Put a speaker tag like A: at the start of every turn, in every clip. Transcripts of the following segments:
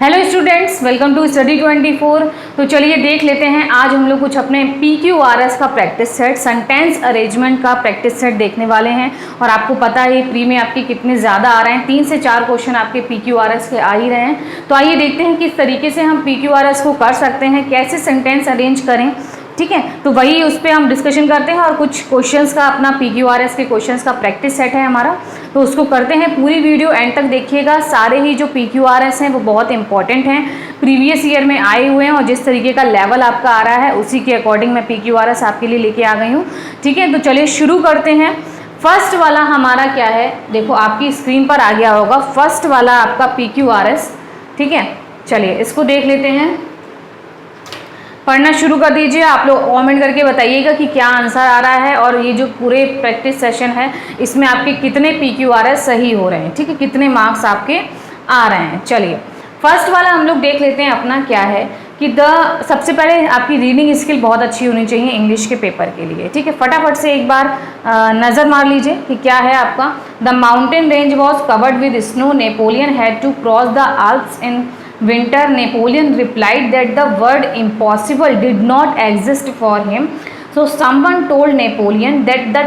A: Hello students, welcome to study 24। तो चलिए देख लेते हैं। आज हम लोग कुछ अपने PQRS का प्रैक्टिस सेट, सेंटेंस अरेंजमेंट का प्रैक्टिस सेट देखने वाले हैं। और आपको पता है प्री में आपके कितने ज़्यादा आ रहे हैं, 3 से 4 क्वेश्चन आपके PQRS के आ ही रहे हैं। तो आइए देखते हैं किस तरीके से हम PQRS को कर सकते हैं, कैसे सेंटेंस अरेंज करें। ठीक है, तो वही उस पर हम डिस्कशन करते हैं और कुछ क्वेश्चंस का अपना PQRS के क्वेश्चंस का प्रैक्टिस सेट है हमारा, तो उसको करते हैं। पूरी वीडियो एंड तक देखिएगा। सारे ही जो PQRS हैं वो बहुत इंपॉर्टेंट हैं, प्रीवियस ईयर में आए हुए हैं और जिस तरीके का लेवल आपका आ रहा है उसी के अकॉर्डिंग मैं PQRS आपके लिए लेके आ गई हूँ। ठीक है, तो चलिए शुरू करते हैं। फर्स्ट वाला हमारा क्या है, देखो आपकी स्क्रीन पर आ गया होगा फर्स्ट वाला आपका PQRS। ठीक है, चलिए इसको देख लेते हैं। पढ़ना शुरू कर दीजिए। आप लोग कमेंट करके बताइएगा कि क्या आंसर आ रहा है और ये जो पूरे प्रैक्टिस सेशन है इसमें आपके कितने PQRS सही हो रहे हैं। ठीक है, कितने मार्क्स आपके आ रहे हैं। चलिए फर्स्ट वाला हम लोग देख लेते हैं अपना क्या है कि सबसे पहले आपकी रीडिंग स्किल बहुत अच्छी होनी चाहिए इंग्लिश के पेपर के लिए। ठीक है, फटाफट से एक बार नज़र मार लीजिए कि क्या है आपका। The mountain range was covered with snow, Napoleon had to cross the Alps in winter. Napoleon replied that the word impossible did not exist for him, so someone told Napoleon that the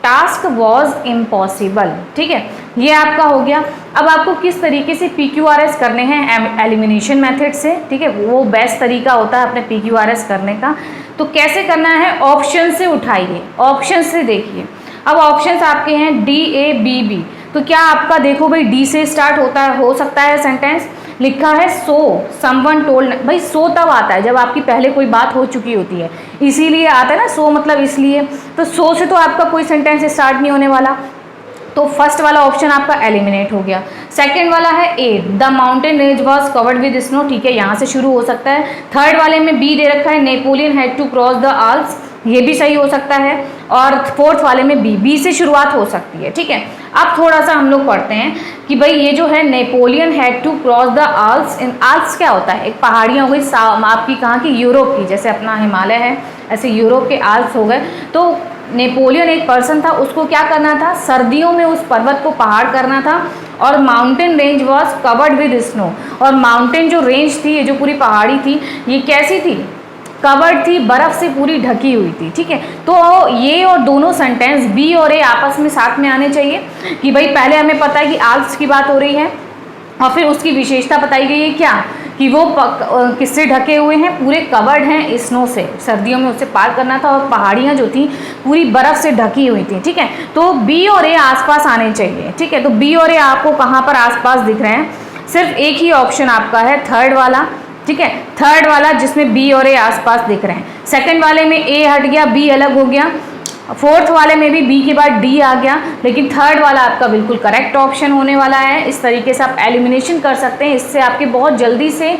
A: task was impossible. ठीक है, ये आपका हो गया। अब आपको किस तरीके से PQRS करने हैं, एलिमिनेशन मेथड से। ठीक है, वो बेस्ट तरीका होता है अपने PQRS करने का। तो कैसे करना है, ऑप्शन से उठाइए, ऑप्शन से देखिए। अब ऑप्शंस आपके हैं D A B B। तो क्या आपका देखो भाई D से स्टार्ट होता है, हो सकता है सेंटेंस लिखा है सो समवन टोल्ड। भाई सो तब आता है जब आपकी पहले कोई बात हो चुकी होती है, इसीलिए आता है ना सो, मतलब इसलिए। तो सो से तो आपका कोई सेंटेंस स्टार्ट नहीं होने वाला, तो फर्स्ट वाला ऑप्शन आपका एलिमिनेट हो गया। सेकंड वाला है A, the mountain range was covered with snow. ठीक है, यहाँ से शुरू हो सकता है। थर्ड वाले में बी दे रखा है, Napoleon had to cross the Alps, ये भी सही हो सकता है। और फोर्थ वाले में बी से शुरुआत हो सकती है। ठीक है, अब थोड़ा सा हम लोग पढ़ते हैं कि भाई ये जो है Napoleon had to cross the Alps. इन आल्प्स क्या होता है, एक पहाड़ियाँ हो गई आपकी कहाँ की, यूरोप की। जैसे अपना हिमालय है ऐसे यूरोप के आल्प्स हो गए। तो नेपोलियन एक पर्सन था, उसको क्या करना था, सर्दियों में उस पर्वत को पहाड़ करना था। और mountain range was covered with snow, और माउंटेन जो रेंज थी, ये जो पूरी पहाड़ी थी, ये कैसी थी, कवर्ड थी, बर्फ से पूरी ढकी हुई थी। ठीक है, तो ये और दोनों सेंटेंस बी और ए आपस में साथ में आने चाहिए कि भाई पहले हमें पता है कि आल्प्स की बात हो रही है और फिर उसकी विशेषता बताई गई है क्या, कि वो किससे ढके हुए हैं, पूरे कवर्ड हैं स्नो से, सर्दियों में उसे पार करना था और पहाड़ियाँ जो थी पूरी बर्फ से ढकी हुई थी। ठीक है, तो बी और ए आसपास आने चाहिए। ठीक है, तो बी और ए आपको कहाँ पर आसपास दिख रहे हैं, सिर्फ एक ही ऑप्शन आपका है थर्ड वाला। ठीक है, थर्ड वाला जिसमें बी और ए आसपास दिख रहे हैं। सेकंड वाले में ए हट गया, बी अलग हो गया। फोर्थ वाले में भी बी के बाद डी आ गया, लेकिन थर्ड वाला आपका बिल्कुल करेक्ट ऑप्शन होने वाला है। इस तरीके से आप एलिमिनेशन कर सकते हैं, इससे आपके बहुत जल्दी से,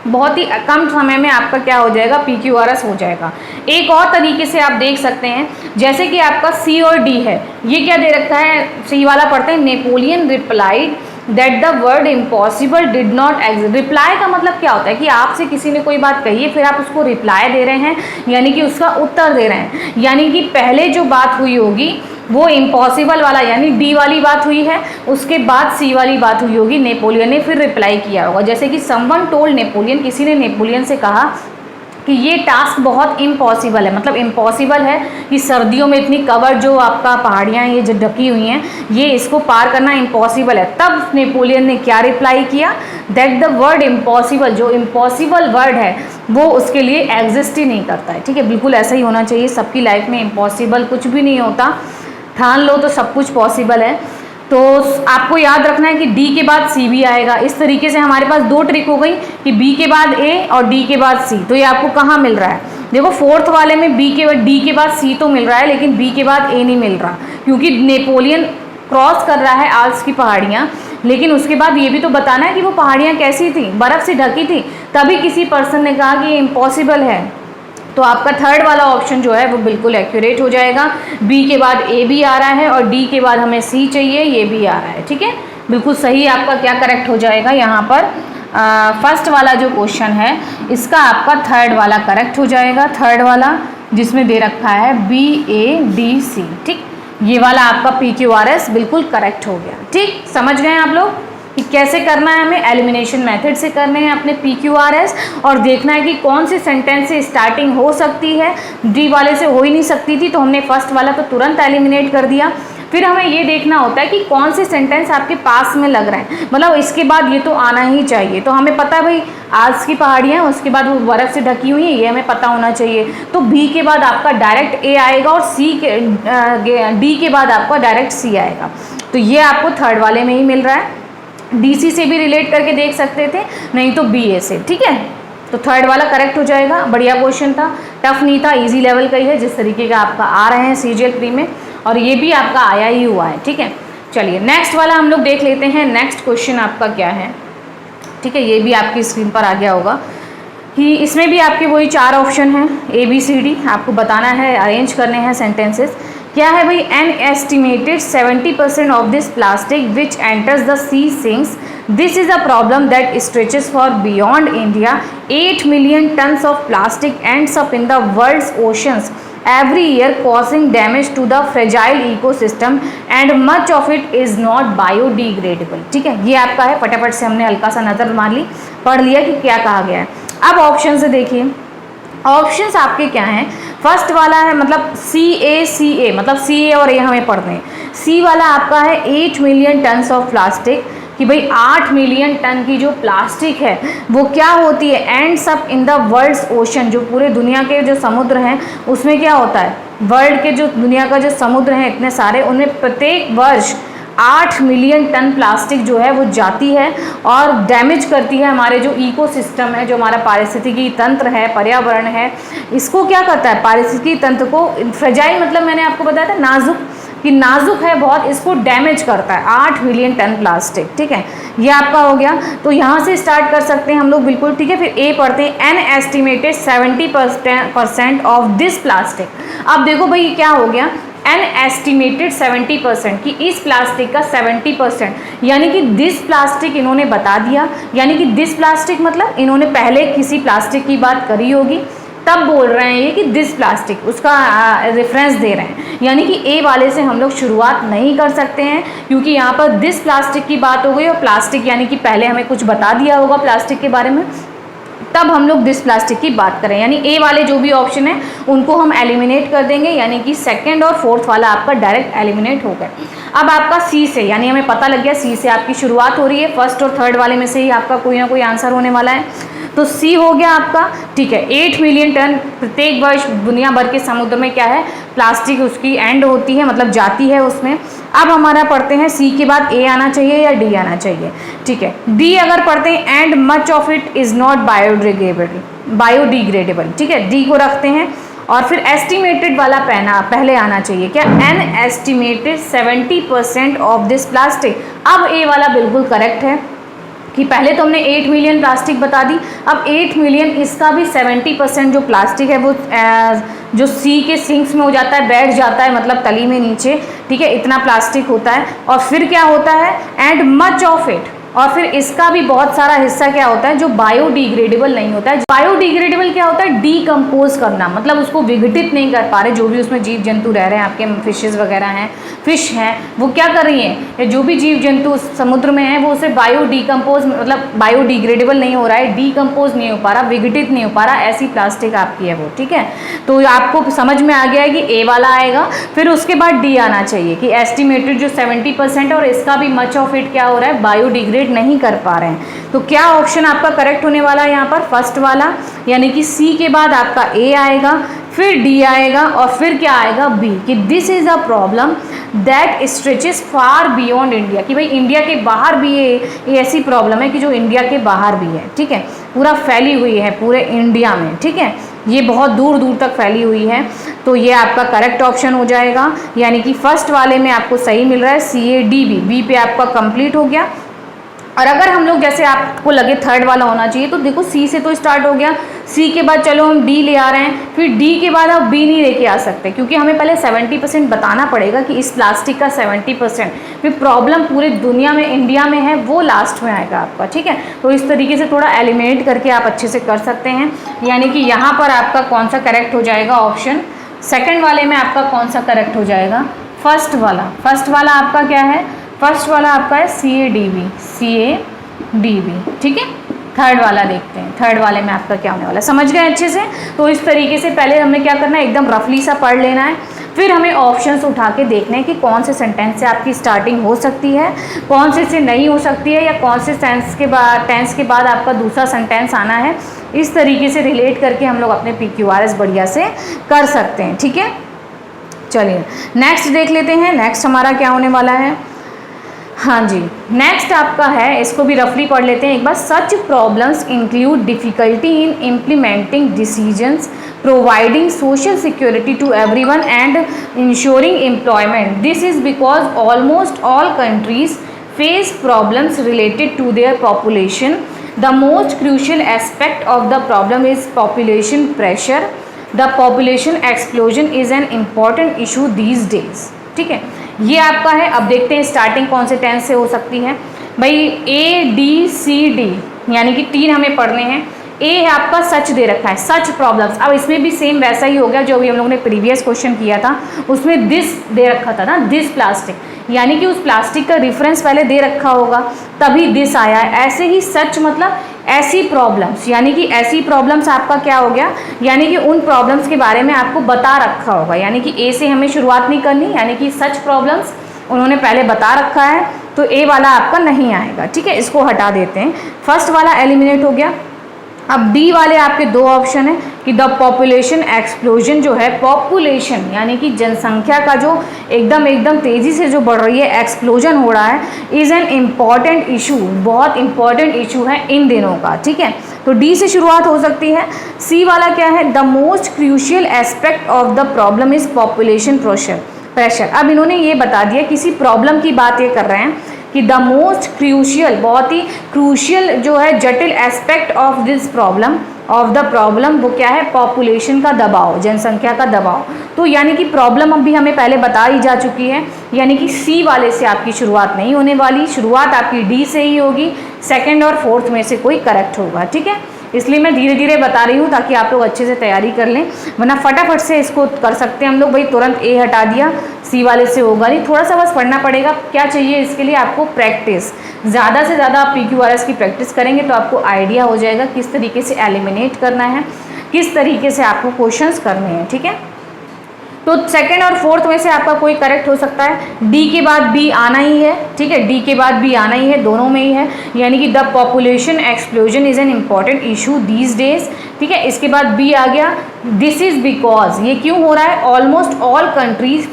A: बहुत ही कम समय में आपका क्या हो जाएगा, PQRS हो जाएगा। एक और तरीके से आप देख सकते हैं, जैसे कि आपका सी और डी है, ये क्या दे रखा है, सी वाला पढ़ते हैं, Napoleon replied that the word impossible did not exist. Reply का मतलब क्या होता है कि आपसे किसी ने कोई बात कही है, फिर आप उसको रिप्लाई दे रहे हैं, यानी कि उसका उत्तर दे रहे हैं। यानी कि पहले जो बात हुई होगी वो इम्पॉसिबल वाला यानी डी वाली बात हुई है, उसके बाद सी वाली बात हुई होगी, नेपोलियन ने फिर रिप्लाई किया होगा। जैसे कि समवन टोल्ड नेपोलियन, किसी ने नेपोलियन से कहा कि ये टास्क बहुत इम्पॉसिबल है, मतलब इम्पॉसिबल है कि सर्दियों में इतनी कवर जो आपका पहाड़ियाँ ये जो ढकी हुई हैं, ये इसको पार करना इम्पॉसिबल है। तब नेपोलियन ने क्या रिप्लाई किया, दैट द वर्ड इम्पॉसिबल, जो इम्पॉसिबल वर्ड है वो उसके लिए एग्जिस्ट ही नहीं करता है। ठीक है, बिल्कुल ऐसा ही होना चाहिए। सबकी लाइफ में इम्पॉसिबल कुछ भी नहीं होता, ठान लो तो सब कुछ पॉसिबल है। तो आपको याद रखना है कि डी के बाद सी भी आएगा। इस तरीके से हमारे पास दो ट्रिक हो गई कि बी के बाद ए और डी के बाद सी। तो ये आपको कहाँ मिल रहा है, देखो फोर्थ वाले में बी के बाद डी के बाद सी तो मिल रहा है, लेकिन बी के बाद ए नहीं मिल रहा, क्योंकि नेपोलियन क्रॉस कर रहा है आल्प्स की पहाड़ियाँ, लेकिन उसके बाद ये भी तो बताना है कि वो पहाड़ियाँ कैसी थी, बर्फ़ से ढकी थी, तभी किसी पर्सन ने कहा कि ये इम्पॉसिबल है। तो आपका थर्ड वाला ऑप्शन जो है वो बिल्कुल एक्यूरेट हो जाएगा। बी के बाद ए भी आ रहा है और डी के बाद हमें सी चाहिए, ये भी आ रहा है। ठीक है, बिल्कुल सही आपका क्या करेक्ट हो जाएगा यहाँ पर, फर्स्ट वाला जो क्वेश्चन है इसका आपका थर्ड वाला करेक्ट हो जाएगा। थर्ड वाला जिसमें दे रखा है BADC। ठीक, ये वाला आपका PQRS बिल्कुल करेक्ट हो गया। ठीक, समझ गए आप लोग। कि कैसे करना है, हमें एलिमिनेशन मेथड से करने हैं अपने PQRS, और देखना है कि कौन से सेंटेंस से स्टार्टिंग हो सकती है। डी वाले से हो ही नहीं सकती थी तो हमने फर्स्ट वाला तो तुरंत एलिमिनेट कर दिया। फिर हमें ये देखना होता है कि कौन से सेंटेंस आपके पास में लग रहे हैं, मतलब इसके बाद ये तो आना ही चाहिए। तो हमें पता है भाई आज की पहाड़ियाँ, उसके बाद वो बर्फ़ से ढकी हुई है, ये हमें पता होना चाहिए। तो बी के बाद आपका डायरेक्ट ए आएगा और डी के बाद आपका डायरेक्ट सी आएगा। तो ये आपको थर्ड वाले में ही मिल रहा है। DC से भी रिलेट करके देख सकते थे, नहीं तो BA से, ठीक है। तो थर्ड वाला करेक्ट हो जाएगा। बढ़िया क्वेश्चन था, टफ नहीं था, इजी लेवल का ही है जिस तरीके का आपका आ रहे हैं CGL प्री में, और ये भी आपका आया ही हुआ है, ठीक है। चलिए नेक्स्ट वाला हम लोग देख लेते हैं। नेक्स्ट क्वेश्चन आपका क्या है, ठीक है, ये भी आपकी स्क्रीन पर आ गया होगा कि इसमें भी आपके वही 4 ऑप्शन हैं ABCD, आपको बताना है, अरेंज करने हैं सेंटेंसेस। क्या है भाई, an estimated 70% of this plastic which enters the sea sinks, this is a problem that stretches far beyond India, 8 million tons of plastic ends up in the world's oceans every year causing damage to the fragile ecosystem and much of it is not biodegradable। ठीक है, ये आपका है, फटाफट से हमने हल्का सा नज़र मार ली, पढ़ लिया कि क्या कहा गया है। अब ऑप्शन से देखिए, ऑप्शंस आपके क्या हैं। फर्स्ट वाला है मतलब CA मतलब CA और A हमें पढ़ने हैं। C वाला आपका है 8 मिलियन टन्स ऑफ प्लास्टिक, कि भाई 8 मिलियन टन की जो प्लास्टिक है वो क्या होती है, ends up in the world's ocean, जो पूरे दुनिया के जो समुद्र हैं उसमें क्या होता है, वर्ल्ड के जो दुनिया का जो समुद्र हैं इतने सारे, उनमें प्रत्येक वर्ष 8 मिलियन टन प्लास्टिक जो है वो जाती है और डैमेज करती है हमारे जो इकोसिस्टम है, जो हमारा पारिस्थितिकी तंत्र है, पर्यावरण है, इसको क्या करता है, पारिस्थितिकी तंत्र को, फ्रेजाइल मतलब मैंने आपको बताया था नाजुक, कि नाजुक है बहुत, इसको डैमेज करता है 8 मिलियन टन प्लास्टिक, ठीक है। ये आपका हो गया, तो यहाँ से स्टार्ट कर सकते हैं हम लोग, बिल्कुल ठीक है। फिर ए पढ़ते हैं, N estimated 70% of this plastic. अब देखो भाई क्या हो गया, एन एस्टिमेटेड 70% कि इस प्लास्टिक का 70%, यानी कि दिस प्लास्टिक इन्होंने बता दिया, यानी कि दिस प्लास्टिक मतलब इन्होंने पहले किसी प्लास्टिक की बात करी होगी तब बोल रहे हैं ये कि दिस प्लास्टिक, उसका रेफरेंस दे रहे हैं, यानी कि ए वाले से हम लोग शुरुआत नहीं कर सकते हैं क्योंकि यहाँ पर दिस प्लास्टिक की बात हो गई, और प्लास्टिक यानी कि पहले हमें कुछ बता दिया होगा प्लास्टिक के बारे में, तब हम लोग दिस प्लास्टिक की बात करें, यानी ए वाले जो भी ऑप्शन है उनको हम एलिमिनेट कर देंगे, यानी कि सेकंड और फोर्थ वाला आपका डायरेक्ट एलिमिनेट हो गया। अब आपका सी से, यानी हमें पता लग गया सी से आपकी शुरुआत हो रही है, फर्स्ट और थर्ड वाले में से ही आपका कोई ना कोई आंसर होने वाला है, तो सी हो गया आपका, ठीक है। 8 मिलियन टन प्रत्येक वर्ष दुनिया भर के समुद्र में क्या है, प्लास्टिक उसकी एंड होती है, मतलब जाती है उसमें। अब हमारा पढ़ते हैं सी के बाद ए आना चाहिए या डी आना चाहिए, ठीक है। डी अगर पढ़ते हैं, and much of it is not biodegradable, ठीक है, डी को रखते हैं। और फिर एस्टिमेटेड वाला पहले आना चाहिए, क्या, N estimated 70% of this plastic. अब ए वाला बिल्कुल करेक्ट है कि पहले तो हमने 8 मिलियन प्लास्टिक बता दी, अब 8 मिलियन इसका भी 70% जो प्लास्टिक है वो जो सी के सिंक्स में हो जाता है, बैठ जाता है, मतलब तली में नीचे, ठीक है, इतना प्लास्टिक होता है। और फिर क्या होता है, एंड मच ऑफ इट, और फिर इसका भी बहुत सारा हिस्सा क्या होता है जो बायोडिग्रेडेबल नहीं होता है। बायोडिग्रेडेबल क्या होता है, डीकम्पोज करना, मतलब उसको विघटित नहीं कर पा रहे, जो भी उसमें जीव जंतु रह रहे हैं, आपके फिशेज वगैरह हैं, फिश हैं, वो क्या कर रही हैं, या जो भी जीव जंतु समुद्र में हैं वो उसे बायोडिकम्पोज मतलब बायोडिग्रेडेबल नहीं हो रहा है, डीकम्पोज नहीं हो पा रहा, विघटित नहीं हो पा रहा, ऐसी प्लास्टिक आपकी है वो, ठीक है। तो आपको समझ में आ गया है कि ए वाला आएगा, फिर उसके बाद डी आना चाहिए कि एस्टिमेटेड जो 70% और इसका भी मच ऑफ इट क्या हो रहा है, बायोडिग्रेड नहीं कर पा रहे हैं। तो क्या ऑप्शन आपका करेक्ट होने वाला है यहाँ पर, फर्स्ट वाला, यानी कि सी के बाद आपका ए आएगा, फिर डी आएगा, और फिर क्या आएगा, बी, कि this is a problem that stretches far beyond India, कि भाई इंडिया के बाहर भी ये ऐसी प्रॉब्लम है कि जो इंडिया के बाहर भी है, ठीक है, पूरा फैली हुई है पूरे इंडिया में, ठीक है, ये बहुत दूर दूर तक फैली हुई है। तो ये आपका करेक्ट ऑप्शन हो जाएगा, यानी कि फर्स्ट वाले में आपको सही मिल रहा है, सी ए डी बी, बी पे आपका कंप्लीट हो गया। और अगर हम लोग जैसे आपको लगे थर्ड वाला होना चाहिए, तो देखो सी से तो स्टार्ट हो गया, सी के बाद चलो हम डी ले आ रहे हैं, फिर डी के बाद आप बी नहीं लेके आ सकते क्योंकि हमें पहले 70% बताना पड़ेगा कि इस प्लास्टिक का 70%, फिर प्रॉब्लम पूरी दुनिया में, इंडिया में है, वो लास्ट में आएगा आपका, ठीक है। तो इस तरीके से थोड़ा एलिमिनेट करके आप अच्छे से कर सकते हैं, यानी कि यहाँ पर आपका कौन सा करेक्ट हो जाएगा, ऑप्शन सेकेंड वाले में आपका कौन सा करेक्ट हो जाएगा, फर्स्ट वाला। फर्स्ट वाला आपका क्या है, फर्स्ट वाला आपका है CADB, ठीक है। थर्ड वाला देखते हैं, थर्ड वाले में आपका क्या होने वाला है, समझ गए अच्छे से। तो इस तरीके से पहले हमें क्या करना है, एकदम रफली सा पढ़ लेना है, फिर हमें ऑप्शंस उठा के देखने हैं कि कौन से सेंटेंस से आपकी स्टार्टिंग हो सकती है, कौन से नहीं हो सकती है, या कौन से टेंस के बाद आपका दूसरा सेंटेंस आना है। इस तरीके से रिलेट करके हम लोग अपने PQRS बढ़िया से कर सकते हैं, ठीक है। चलिए नेक्स्ट देख लेते हैं, नेक्स्ट हमारा क्या होने वाला है। हाँ जी, नेक्स्ट आपका है, इसको भी रफली पढ़ लेते हैं एक बार। Such problems include difficulty in implementing decisions, providing social security to everyone and ensuring employment. This is because almost all countries face problems related to their population. The most crucial aspect of the problem is population pressure. The population explosion is an important issue these days, ठीक है। ये आपका है। अब देखते हैं starting कौन से टेंस से हो सकती है। भाई ADCD यानी कि 3 हमें पढ़ने हैं। ए है आपका सच दे रखा है, सच प्रॉब्लम्स। अब इसमें भी सेम वैसा ही हो गया जो भी हम लोगों ने प्रीवियस क्वेश्चन किया था, उसमें दिस दे रखा था ना, दिस प्लास्टिक, यानी कि उस प्लास्टिक का रेफरेंस पहले दे रखा होगा तभी दिस आया है। ऐसे ही सच मतलब ऐसी प्रॉब्लम्स, यानी कि ऐसी प्रॉब्लम्स आपका क्या हो गया, यानी कि उन प्रॉब्लम्स के बारे में आपको बता रखा होगा, यानी कि ए से हमें शुरुआत नहीं करनी, यानी कि सच प्रॉब्लम्स उन्होंने पहले बता रखा है तो ए वाला आपका नहीं आएगा, ठीक है। इसको हटा देते हैं, फर्स्ट वाला एलिमिनेट हो गया। अब डी वाले आपके 2 ऑप्शन है कि द पॉपुलेशन एक्सप्लोजन जो है, पॉपुलेशन यानी कि जनसंख्या का जो एकदम तेज़ी से जो बढ़ रही है, एक्सप्लोजन हो रहा है, इज़ एन इम्पॉर्टेंट इशू, बहुत इंपॉर्टेंट इशू है इन दिनों का, ठीक है। तो डी से शुरुआत हो सकती है। सी वाला क्या है, the most crucial aspect of the problem is population pressure. अब इन्होंने ये बता दिया, किसी प्रॉब्लम की बात ये कर रहे हैं कि द मोस्ट क्रूशियल, बहुत ही क्रूशियल जो है, जटिल aspect of this problem, of the problem, वो क्या है, पॉपुलेशन का दबाव, जनसंख्या का दबाव। तो यानी कि प्रॉब्लम अभी हमें पहले बता ही जा चुकी है, यानी कि सी वाले से आपकी शुरुआत नहीं होने वाली, शुरुआत आपकी डी से ही होगी, सेकंड और फोर्थ में से कोई करेक्ट होगा, ठीक है। इसलिए मैं धीरे धीरे बता रही हूँ ताकि आप लोग अच्छे से तैयारी कर लें, वरना फटाफट से इसको कर सकते हैं हम लोग। भाई तुरंत ए हटा दिया, सी वाले से होगा नहीं, थोड़ा सा बस पढ़ना पड़ेगा। क्या चाहिए इसके लिए आपको, प्रैक्टिस। ज़्यादा से ज़्यादा आप PQRS की प्रैक्टिस करेंगे तो आपको आइडिया हो जाएगा किस तरीके से एलिमिनेट करना है, किस तरीके से आपको क्वेश्चंस करने हैं, ठीक है। तो सेकंड और फोर्थ में से आपका कोई करेक्ट हो सकता है। डी के बाद बी आना ही है, ठीक है, डी के बाद बी आना ही है, दोनों में ही है, यानी कि the population explosion is an important issue these days, ठीक है। इसके बाद बी आ गया, दिस इज बिकॉज, ये क्यों हो रहा है, almost all countries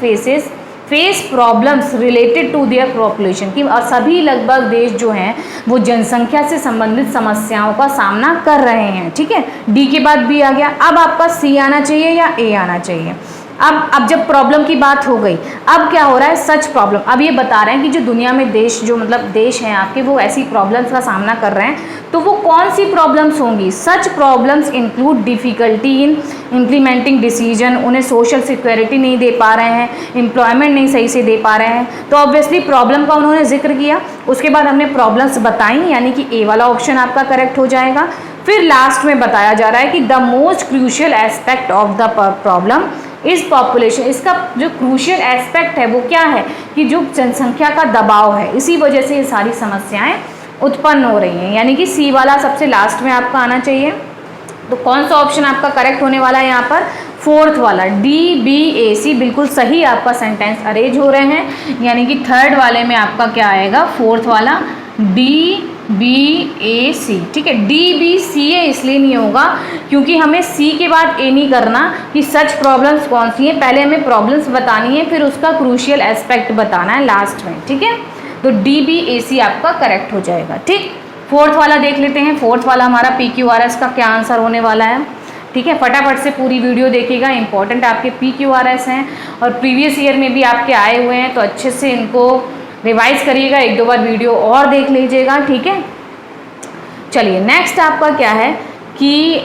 A: face problems related to their population, कि सभी लगभग देश जो हैं वो जनसंख्या से संबंधित समस्याओं का सामना कर रहे हैं, ठीक है। डी के बाद बी आ गया। अब आपका सी आना चाहिए या ए आना चाहिए। अब जब प्रॉब्लम की बात हो गई, अब क्या हो रहा है, सच प्रॉब्लम। अब ये बता रहे हैं कि जो दुनिया में देश, जो मतलब देश हैं आपके, वो ऐसी प्रॉब्लम्स का सामना कर रहे हैं, तो वो कौन सी प्रॉब्लम्स होंगी। सच problems include difficulty in implementing decision, उन्हें सोशल सिक्योरिटी नहीं दे पा रहे हैं, एम्प्लॉयमेंट नहीं सही से दे पा रहे हैं, तो ऑब्वियसली प्रॉब्लम का उन्होंने जिक्र किया। उसके बाद हमने प्रॉब्लम्स बताई, यानी कि ए वाला ऑप्शन आपका करेक्ट हो जाएगा। फिर लास्ट में बताया जा रहा है कि the most crucial aspect of the problem इस पॉपुलेशन, इसका जो क्रूशियल एस्पेक्ट है वो क्या है कि जो जनसंख्या का दबाव है, इसी वजह से ये सारी समस्याएं उत्पन्न हो रही हैं, यानी कि सी वाला सबसे लास्ट में आपका आना चाहिए। तो कौन सा ऑप्शन आपका करेक्ट होने वाला है यहाँ पर, फोर्थ वाला, DBAC, बिल्कुल सही आपका सेंटेंस अरेंज हो रहे हैं, यानी कि थर्ड वाले में आपका क्या आएगा, फोर्थ वाला DBAC, ठीक है। DBCA इसलिए नहीं होगा क्योंकि हमें सी के बाद ए नहीं करना कि सच प्रॉब्लम्स कौन सी हैं, पहले हमें प्रॉब्लम्स बतानी है, फिर उसका क्रूशियल एस्पेक्ट बताना है लास्ट में, ठीक है। तो DBAC आपका करेक्ट हो जाएगा, ठीक। फोर्थ वाला देख लेते हैं, फोर्थ वाला हमारा PQRS का क्या आंसर होने वाला है, ठीक है। फटाफट से पूरी वीडियो देखिएगा, इंपॉर्टेंट आपके PQRS हैं और प्रीवियस ईयर में भी आपके आए हुए हैं, तो अच्छे से इनको रिवाइज करिएगा, 1-2 बार वीडियो और देख लीजिएगा, ठीक है। चलिए नेक्स्ट आपका क्या है कि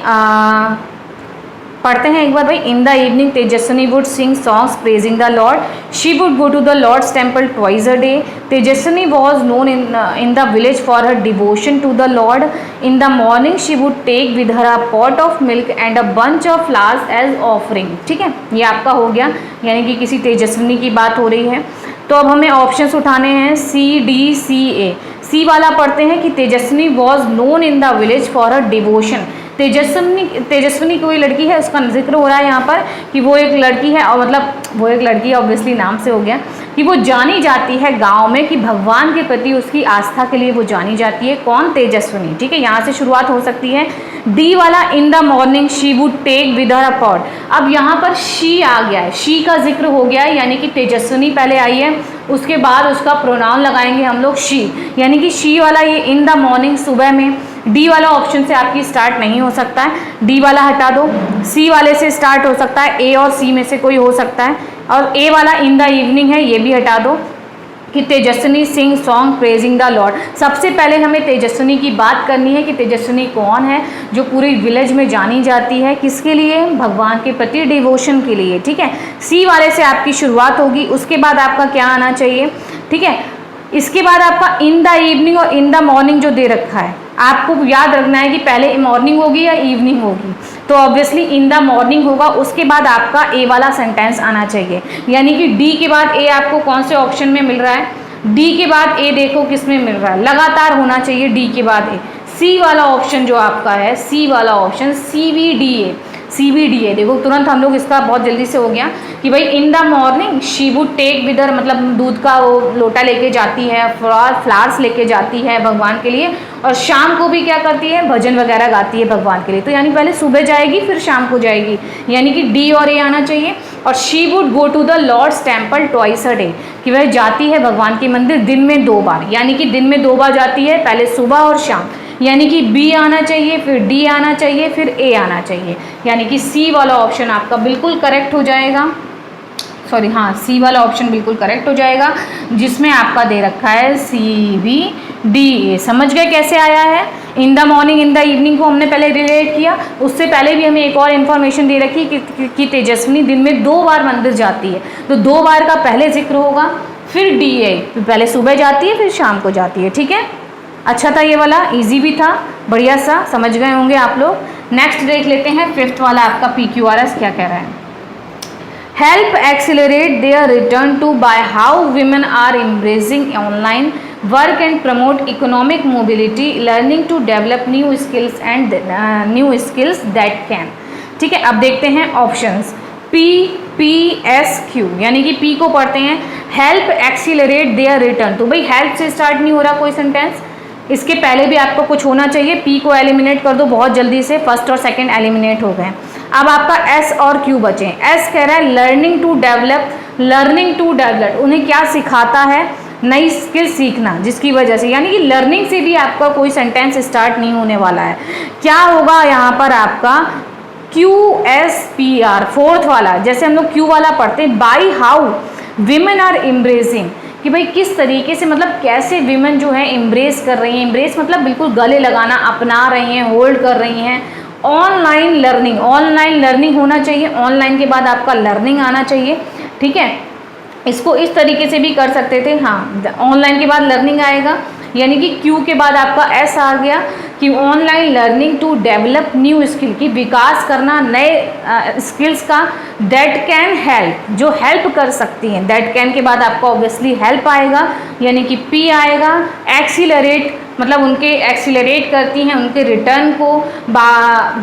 A: पढ़ते हैं एक बार भाई। In the evening Tejaswini would sing songs praising the lord, she would go to the lord's temple twice a day. Tejaswini was known in the village for her devotion to the lord. In the morning she would take with her a pot of milk and a bunch of flowers as offering, ठीक है। ये आपका हो गया, यानी कि किसी तेजस्विनी की बात हो रही है। तो अब हमें ऑप्शंस उठाने हैं C, D, C, A। सी वाला पढ़ते हैं कि Tejaswini was known in the village for her devotion. Tejaswini कोई लड़की है, उसका जिक्र हो रहा है यहाँ पर कि वो एक लड़की है, और मतलब वो एक लड़की है, ऑब्वियसली नाम से हो गया कि वो जानी जाती है गांव में कि भगवान के प्रति उसकी आस्था के लिए वो जानी जाती है। कौन? तेजस्विनी। ठीक है, यहाँ से शुरुआत हो सकती है। डी वाला in the morning she would take with her a pot. अब यहाँ पर शी आ गया है, शी का जिक्र हो गया है, यानी कि तेजस्विनी पहले आई है, उसके बाद उसका प्रोनाउन लगाएंगे हम लोग शी, यानी कि शी वाला ये इन द मॉर्निंग सुबह में। डी वाला ऑप्शन से आपकी स्टार्ट नहीं हो सकता है, डी वाला हटा दो। सी वाले से स्टार्ट हो सकता है, ए और सी में से कोई हो सकता है, और ए वाला इन द इवनिंग है, ये भी हटा दो कि Tejaswini sing song praising the Lord. सबसे पहले हमें तेजस्विनी की बात करनी है कि तेजस्विनी कौन है जो पूरी विलेज में जानी जाती है, किसके लिए? भगवान के प्रति डिवोशन के लिए। ठीक है, सी वाले से आपकी शुरुआत होगी, उसके बाद आपका क्या आना चाहिए? ठीक है, इसके बाद आपका इन द इवनिंग और इन द मॉर्निंग जो दे रखा है, आपको याद रखना है कि पहले मॉर्निंग होगी या इवनिंग होगी, तो ऑब्वियसली इन द मॉर्निंग होगा। उसके बाद आपका ए वाला सेंटेंस आना चाहिए, यानी कि डी के बाद ए आपको कौन से ऑप्शन में मिल रहा है? डी के बाद ए देखो किस में मिल रहा है, लगातार होना चाहिए डी के बाद ए। सी वाला ऑप्शन जो आपका है, सी वाला ऑप्शन CVDA, CVDA देखो तुरंत हम लोग इसका बहुत जल्दी से हो गया कि भाई in the morning she would take with her, मतलब दूध का वो लोटा लेके जाती है, फ्लावर्स लेके जाती है भगवान के लिए, और शाम को भी क्या करती है? भजन वगैरह गाती है भगवान के लिए। तो यानी पहले सुबह जाएगी फिर शाम को जाएगी, यानी कि डी और ए आना चाहिए। और she would go to the lord's temple twice a day, कि वह जाती है भगवान के मंदिर दिन में 2 बार, यानी कि दिन में 2 बार जाती है, पहले सुबह और शाम, यानी कि बी आना चाहिए, फिर डी आना चाहिए, फिर ए आना चाहिए, यानी कि सी वाला ऑप्शन आपका बिल्कुल करेक्ट हो जाएगा। सॉरी, हाँ, सी वाला ऑप्शन बिल्कुल करेक्ट हो जाएगा, जिसमें आपका दे रखा है CVDA। समझ गए कैसे आया है? इन the morning in the evening को हमने पहले रिलेट किया, उससे पहले भी हमें एक और इन्फॉर्मेशन दे रखी कि तेजस्विनी दिन में 2 बार मंदिर जाती है, तो 2 बार का पहले जिक्र होगा, फिर DA, पहले सुबह जाती है फिर शाम को जाती है। ठीक है, अच्छा था ये वाला, इजी भी था, बढ़िया सा, समझ गए होंगे आप लोग। नेक्स्ट देख लेते हैं 5th वाला आपका PQRS क्या कह रहा है। Help accelerate their return to by how women are embracing online work and promote economic mobility, learning to develop new skills and new skills that can. ठीक है, अब देखते हैं ऑप्शंस PPSQ, यानी कि P को पढ़ते हैं हेल्प एक्सिलरेट देयर रिटर्न। तो भाई हेल्प से स्टार्ट नहीं हो रहा कोई सेंटेंस, इसके पहले भी आपको कुछ होना चाहिए। पी को एलिमिनेट कर दो बहुत जल्दी से, फर्स्ट और सेकंड एलिमिनेट हो गए। अब आपका एस और क्यू बचे। एस कह रहा है learning to develop, learning to develop उन्हें क्या सिखाता है? नई स्किल सीखना, जिसकी वजह से, यानी कि लर्निंग से भी आपका कोई सेंटेंस स्टार्ट नहीं होने वाला है। क्या होगा यहाँ पर आपका? QSPR, 4th वाला, जैसे हम लोग क्यू वाला पढ़ते हैं, by how women are embracing, कि भाई किस तरीके से, मतलब कैसे विमेन जो है एम्ब्रेस कर रही हैं। एम्ब्रेस मतलब बिल्कुल गले लगाना, अपना रही हैं, होल्ड कर रही हैं। ऑनलाइन लर्निंग, ऑनलाइन लर्निंग होना चाहिए, ऑनलाइन के बाद आपका लर्निंग आना चाहिए। ठीक है, इसको इस तरीके से भी कर सकते थे, हाँ, ऑनलाइन के बाद लर्निंग आएगा, यानी कि क्यू के बाद आपका एस आ गया कि online learning to develop new skill, की विकास करना नए स्किल्स का, दैट कैन हेल्प, जो हेल्प कर सकती हैं। दैट कैन के बाद आपका ऑब्वियसली हेल्प आएगा, यानी कि पी आएगा। एक्सीलरेट मतलब उनके एक्सीलरेट करती हैं उनके रिटर्न को,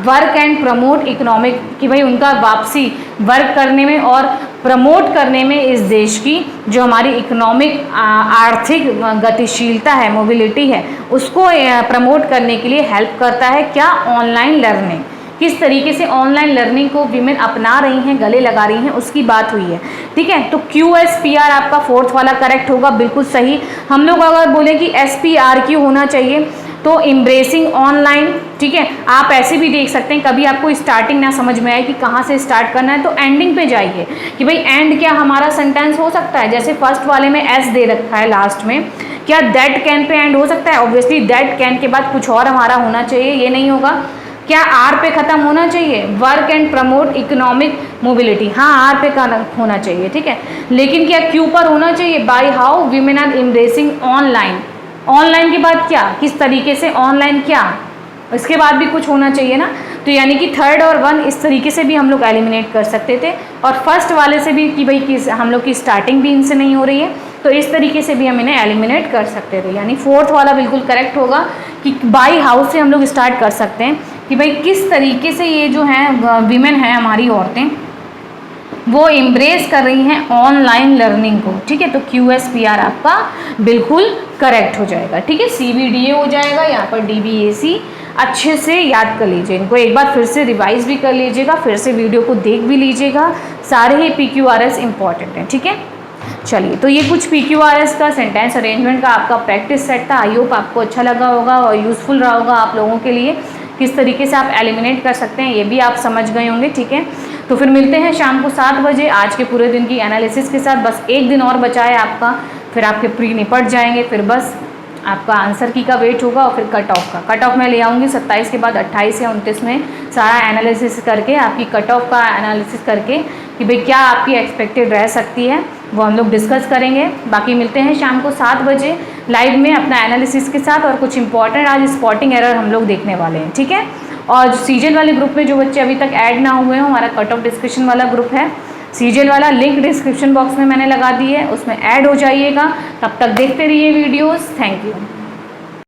A: वर्क एंड प्रमोट इकोनॉमिक, कि भाई उनका वापसी वर्क करने में और प्रमोट करने में इस देश की जो हमारी इकोनॉमिक आर्थिक गतिशीलता है, मोबिलिटी है, उसको प्रमोट करने के लिए हेल्प करता है। क्या? Online learning. किस तरीके से ऑनलाइन लर्निंग को वीमेन अपना रही हैं, गले लगा रही हैं, उसकी बात हुई है। ठीक है, तो QSPR आपका 4th वाला करेक्ट होगा, बिल्कुल सही। हम लोग अगर बोले कि SPRQ होना चाहिए तो एम्ब्रेसिंग ऑनलाइन। ठीक है, आप ऐसे भी देख सकते हैं, कभी आपको स्टार्टिंग ना समझ में आए कि कहाँ से स्टार्ट करना है तो एंडिंग पे जाइए कि भाई एंड क्या हमारा सेंटेंस हो सकता है। जैसे फर्स्ट वाले में S दे रखा है लास्ट में, क्या दैट कैन पे एंड हो सकता है? ऑब्वियसली दैट कैन के बाद कुछ और हमारा होना चाहिए, ये नहीं होगा। क्या आर पे खत्म होना चाहिए? Work and promote economic mobility, हाँ आर पे होना चाहिए। ठीक है, लेकिन क्या क्यू पर होना चाहिए? By how women are embracing online. Online के बाद क्या, किस तरीके से ऑनलाइन, क्या इसके बाद भी कुछ होना चाहिए ना। तो यानी कि थर्ड और 1 इस तरीके से भी हम लोग एलिमिनेट कर सकते थे, और फर्स्ट वाले से भी कि भाई हम लोग की स्टार्टिंग भी इनसे नहीं हो रही है, तो इस तरीके से भी हम इन्हें एलिमिनेट कर सकते थे। यानी फोर्थ वाला बिल्कुल करेक्ट होगा कि बाई हाउस से हम लोग स्टार्ट कर सकते हैं कि भाई किस तरीके से ये जो हैं वीमेन हैं हमारी औरतें वो एम्ब्रेस कर रही हैं ऑनलाइन लर्निंग को। ठीक है, तो QSPR आपका बिल्कुल करेक्ट हो जाएगा। ठीक है, CBDA हो जाएगा, यहाँ पर DBAC अच्छे से याद कर लीजिए, इनको एक बार फिर से रिवाइज भी कर लीजिएगा, फिर से वीडियो को देख भी लीजिएगा, सारे ही PQRS इंपॉर्टेंट हैं। ठीक है, चलिए, तो ये कुछ PQRS का सेंटेंस अरेंजमेंट का आपका प्रैक्टिस सेट था। आई होप आपको अच्छा लगा होगा और यूज़फुल रहा होगा आप लोगों के लिए, किस तरीके से आप एलिमिनेट कर सकते हैं ये भी आप समझ गए होंगे। ठीक है, तो फिर मिलते हैं शाम को 7 बजे आज के पूरे दिन की एनालिसिस के साथ। बस एक दिन और बचा है आपका, फिर आपके प्री निपट जाएंगे, फिर बस आपका आंसर की का वेट होगा और फिर कट ऑफ का। कट ऑफ मैं ले आऊँगी 27 के बाद 28 या 29 में सारा एनालिसिस करके, आपकी कट ऑफ का एनालिसिस करके कि भाई क्या आपकी एक्सपेक्टेड रह सकती है, वो हम लोग डिस्कस करेंगे। बाकी मिलते हैं शाम को 7 बजे लाइव में अपना एनालिसिस के साथ, और कुछ इंपॉर्टेंट आज स्पॉटिंग एरर हम लोग देखने वाले हैं। ठीक है, और सीजन वाले ग्रुप में जो बच्चे अभी तक ऐड ना हुए हों, हमारा कट ऑफ डिस्कशन वाला ग्रुप है, सीजन वाला लिंक डिस्क्रिप्शन बॉक्स में मैंने लगा दी है, उसमें ऐड हो जाइएगा। तब तक देखते रहिए वीडियोस। Thank you.